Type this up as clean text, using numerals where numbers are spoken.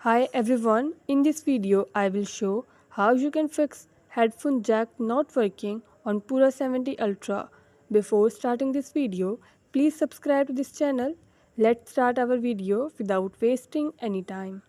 Hi everyone, in this video I will show how you can fix headphone jack not working on Pura 70 Ultra. Before starting this video, please subscribe to this channel. Let's start our video without wasting any time.